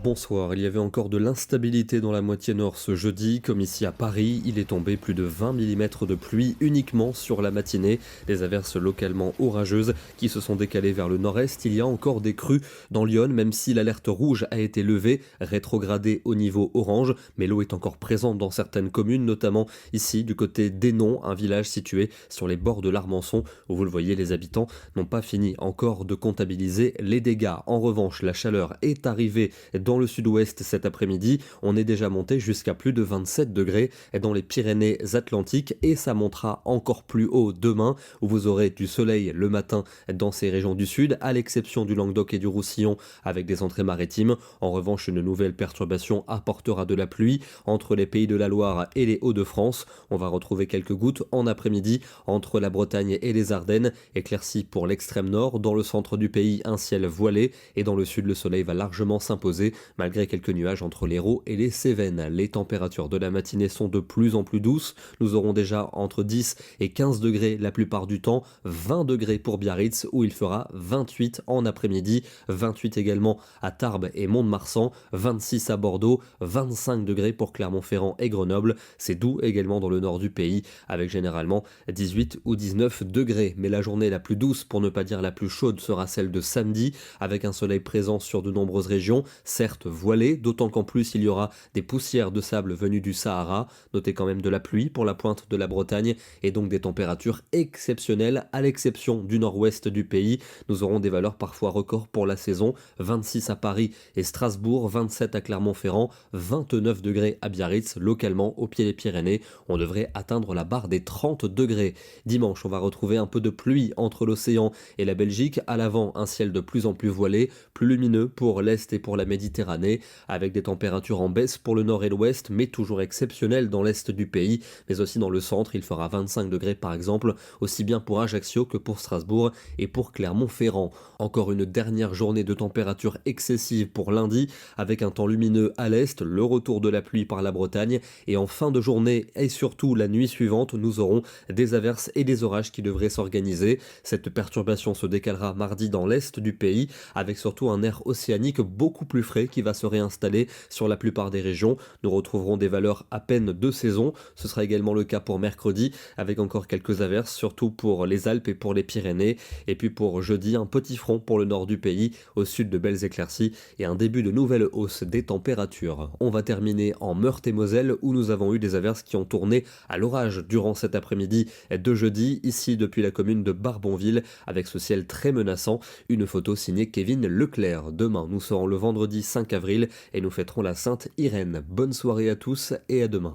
Bonsoir, il y avait encore de l'instabilité dans la moitié nord ce jeudi, comme ici à Paris, il est tombé plus de 20 mm de pluie uniquement sur la matinée. Des averses localement orageuses qui se sont décalées vers le nord-est. Il y a encore des crues dans l'Yonne, même si l'alerte rouge a été levée, rétrogradée au niveau orange, mais l'eau est encore présente dans certaines communes, notamment ici du côté d'Hénon, un village situé sur les bords de l'Armançon, où vous le voyez, les habitants n'ont pas fini encore de comptabiliser les dégâts. En revanche, la chaleur est arrivée dans le sud-ouest cet après-midi. On est déjà monté jusqu'à plus de 27 degrés dans les Pyrénées-Atlantiques et ça montera encore plus haut demain où vous aurez du soleil le matin dans ces régions du sud, à l'exception du Languedoc et du Roussillon avec des entrées maritimes. En revanche, une nouvelle perturbation apportera de la pluie entre les pays de la Loire et les Hauts-de-France. On va retrouver quelques gouttes en après-midi entre la Bretagne et les Ardennes, éclaircies pour l'extrême nord. Dans le centre du pays, un ciel voilé et dans le sud, le soleil va largement s'imposer malgré quelques nuages entre l'Hérault et les Cévennes. Les températures de la matinée sont de plus en plus douces. Nous aurons déjà entre 10 et 15 degrés la plupart du temps, 20 degrés pour Biarritz où il fera 28 en après-midi, 28 également à Tarbes et Mont-de-Marsan, 26 à Bordeaux, 25 degrés pour Clermont-Ferrand et Grenoble. C'est doux également dans le nord du pays avec généralement 18 ou 19 degrés. Mais la journée la plus douce, pour ne pas dire la plus chaude, sera celle de samedi avec un soleil présent sur de nombreuses régions, certes voilées, d'autant qu'en plus il y aura des poussières de sable venues du Sahara. Notez quand même de la pluie pour la pointe de la Bretagne et donc des températures exceptionnelles à l'exception du nord-ouest du pays. Nous aurons des valeurs parfois records pour la saison, 26 à Paris et Strasbourg, 27 à Clermont-Ferrand, 29 degrés à Biarritz, localement au pied des Pyrénées. On devrait atteindre la barre des 30 degrés. Dimanche, on va retrouver un peu de pluie entre l'océan et la Belgique. À l'avant, un ciel de plus en plus voilé, plus lumineux pour l'Est et pour la Méditerranée, avec des températures en baisse pour le nord et l'ouest, mais toujours exceptionnelles dans l'est du pays, mais aussi dans le centre. Il fera 25 degrés par exemple, aussi bien pour Ajaccio que pour Strasbourg et pour Clermont-Ferrand. Encore une dernière journée de température excessive pour lundi, avec un temps lumineux à l'est, le retour de la pluie par la Bretagne, et en fin de journée et surtout la nuit suivante, nous aurons des averses et des orages qui devraient s'organiser. Cette perturbation se décalera mardi dans l'est du pays, avec surtout un air océanique beaucoup plus frais qui va se réinstaller sur la plupart des régions. Nous retrouverons des valeurs à peine de saison. Ce sera également le cas pour mercredi, avec encore quelques averses, surtout pour les Alpes et pour les Pyrénées. Et puis pour jeudi, un petit front pour le nord du pays, au sud de belles éclaircies et un début de nouvelle hausse des températures. On va terminer en Meurthe-et-Moselle où nous avons eu des averses qui ont tourné à l'orage durant cet après-midi de jeudi, ici depuis la commune de Barbonville, avec ce ciel très menaçant. Une photo signée Kevin Leclerc. Demain, nous serons le vendredi 5 avril et nous fêterons la Sainte Irène. Bonne soirée à tous et à demain.